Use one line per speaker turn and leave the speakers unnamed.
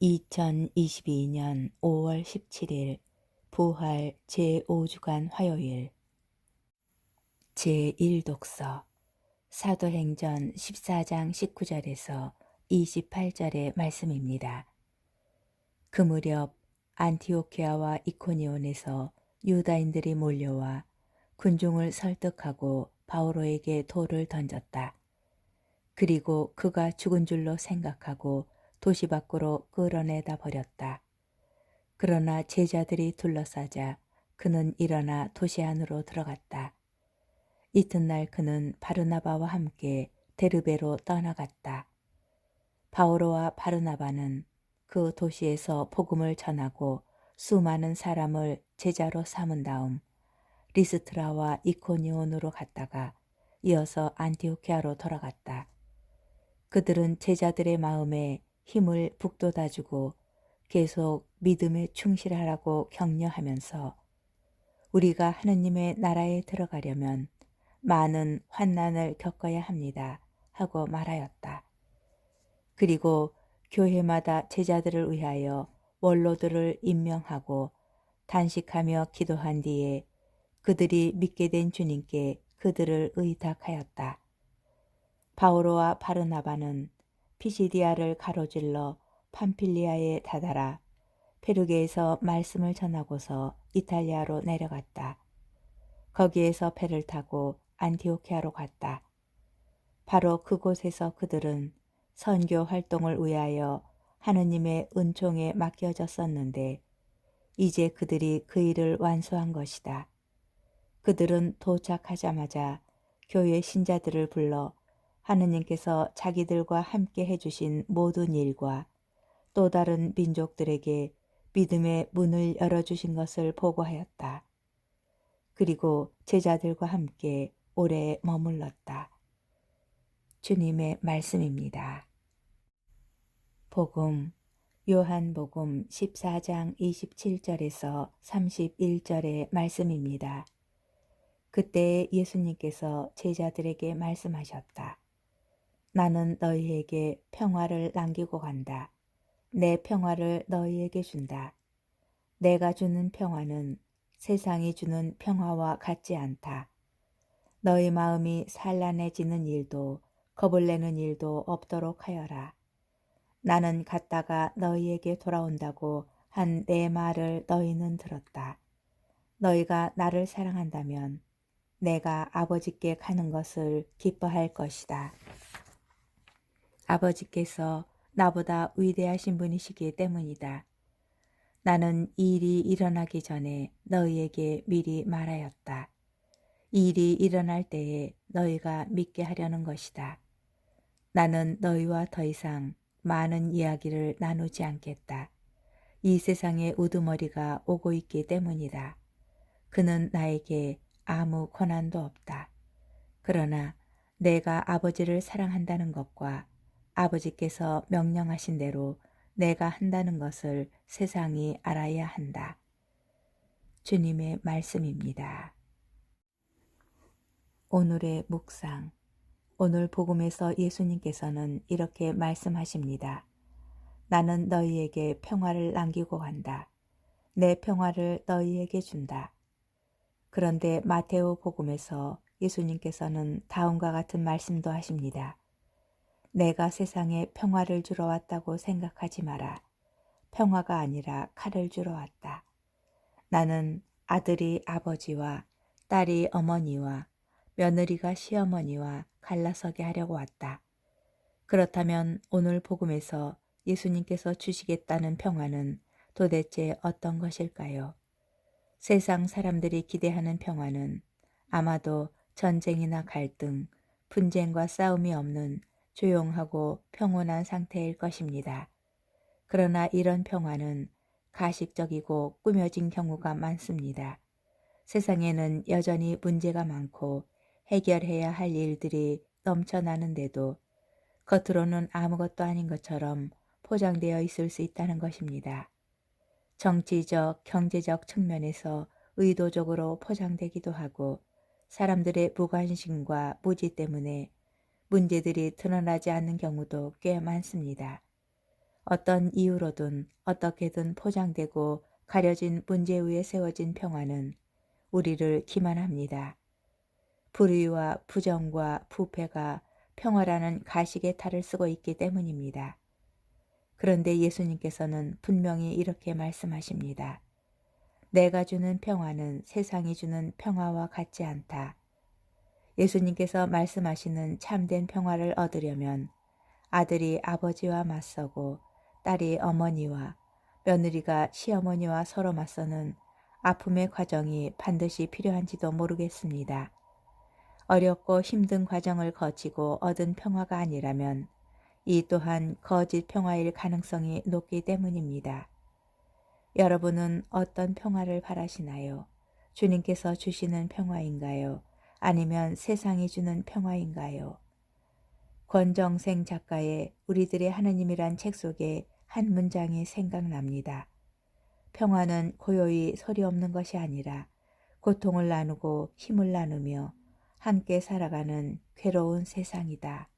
2022년 5월 17일 부활 제5주간 화요일 제1독서 사도행전 14장 19절에서 28절의 말씀입니다. 그 무렵 안티오키아와 이코니온에서 유다인들이 몰려와 군중을 설득하고 바오로에게 돌을 던졌다. 그리고 그가 죽은 줄로 생각하고 도시 밖으로 끌어내다 버렸다. 그러나 제자들이 둘러싸자 그는 일어나 도시 안으로 들어갔다. 이튿날 그는 바르나바와 함께 데르베로 떠나갔다. 바오로와 바르나바는 그 도시에서 복음을 전하고 수많은 사람을 제자로 삼은 다음 리스트라와 이코니온으로 갔다가 이어서 안티오키아로 돌아갔다. 그들은 제자들의 마음에 힘을 북돋아주고 계속 믿음에 충실하라고 격려하면서 우리가 하느님의 나라에 들어가려면 많은 환난을 겪어야 합니다 하고 말하였다. 그리고 교회마다 제자들을 위하여 원로들을 임명하고 단식하며 기도한 뒤에 그들이 믿게 된 주님께 그들을 의탁하였다. 바오로와 바르나바는 피시디아를 가로질러 팜필리아에 다다라 페르게에서 말씀을 전하고서 이탈리아로 내려갔다. 거기에서 배를 타고 안티오키아로 갔다. 바로 그곳에서 그들은 선교 활동을 위하여 하느님의 은총에 맡겨졌었는데 이제 그들이 그 일을 완수한 것이다. 그들은 도착하자마자 교회 신자들을 불러 하느님께서 자기들과 함께 해주신 모든 일과 또 다른 민족들에게 믿음의 문을 열어주신 것을 보고하였다. 그리고 제자들과 함께 오래 머물렀다. 주님의 말씀입니다. 복음 요한복음 14장 27절에서 31절의 말씀입니다. 그때 예수님께서 제자들에게 말씀하셨다. 나는 너희에게 평화를 남기고 간다. 내 평화를 너희에게 준다. 내가 주는 평화는 세상이 주는 평화와 같지 않다. 너희 마음이 산란해지는 일도 겁을 내는 일도 없도록 하여라. 나는 갔다가 너희에게 돌아온다고 한 내 말을 너희는 들었다. 너희가 나를 사랑한다면 내가 아버지께 가는 것을 기뻐할 것이다. 아버지께서 나보다 위대하신 분이시기 때문이다. 나는 이 일이 일어나기 전에 너희에게 미리 말하였다. 이 일이 일어날 때에 너희가 믿게 하려는 것이다. 나는 너희와 더 이상 많은 이야기를 나누지 않겠다. 이 세상의 우두머리가 오고 있기 때문이다. 그는 나에게 아무 권한도 없다. 그러나 내가 아버지를 사랑한다는 것과 아버지께서 명령하신 대로 내가 한다는 것을 세상이 알아야 한다. 주님의 말씀입니다. 오늘의 묵상. 오늘 복음에서 예수님께서는 이렇게 말씀하십니다. 나는 너희에게 평화를 남기고 간다. 내 평화를 너희에게 준다. 그런데 마테오 복음에서 예수님께서는 다음과 같은 말씀도 하십니다. 내가 세상에 평화를 주러 왔다고 생각하지 마라. 평화가 아니라 칼을 주러 왔다. 나는 아들이 아버지와 딸이 어머니와 며느리가 시어머니와 갈라서게 하려고 왔다. 그렇다면 오늘 복음에서 예수님께서 주시겠다는 평화는 도대체 어떤 것일까요? 세상 사람들이 기대하는 평화는 아마도 전쟁이나 갈등, 분쟁과 싸움이 없는 조용하고 평온한 상태일 것입니다. 그러나 이런 평화는 가식적이고 꾸며진 경우가 많습니다. 세상에는 여전히 문제가 많고 해결해야 할 일들이 넘쳐나는데도 겉으로는 아무것도 아닌 것처럼 포장되어 있을 수 있다는 것입니다. 정치적, 경제적 측면에서 의도적으로 포장되기도 하고 사람들의 무관심과 무지 때문에 문제들이 드러나지 않는 경우도 꽤 많습니다. 어떤 이유로든 어떻게든 포장되고 가려진 문제 위에 세워진 평화는 우리를 기만합니다. 불의와 부정과 부패가 평화라는 가식의 탈을 쓰고 있기 때문입니다. 그런데 예수님께서는 분명히 이렇게 말씀하십니다. 내가 주는 평화는 세상이 주는 평화와 같지 않다. 예수님께서 말씀하시는 참된 평화를 얻으려면 아들이 아버지와 맞서고 딸이 어머니와 며느리가 시어머니와 서로 맞서는 아픔의 과정이 반드시 필요한지도 모르겠습니다. 어렵고 힘든 과정을 거치고 얻은 평화가 아니라면 이 또한 거짓 평화일 가능성이 높기 때문입니다. 여러분은 어떤 평화를 바라시나요? 주님께서 주시는 평화인가요? 아니면 세상이 주는 평화인가요? 권정생 작가의 우리들의 하느님이란 책 속에 한 문장이 생각납니다. 평화는 고요히 소리 없는 것이 아니라 고통을 나누고 힘을 나누며 함께 살아가는 괴로운 세상이다.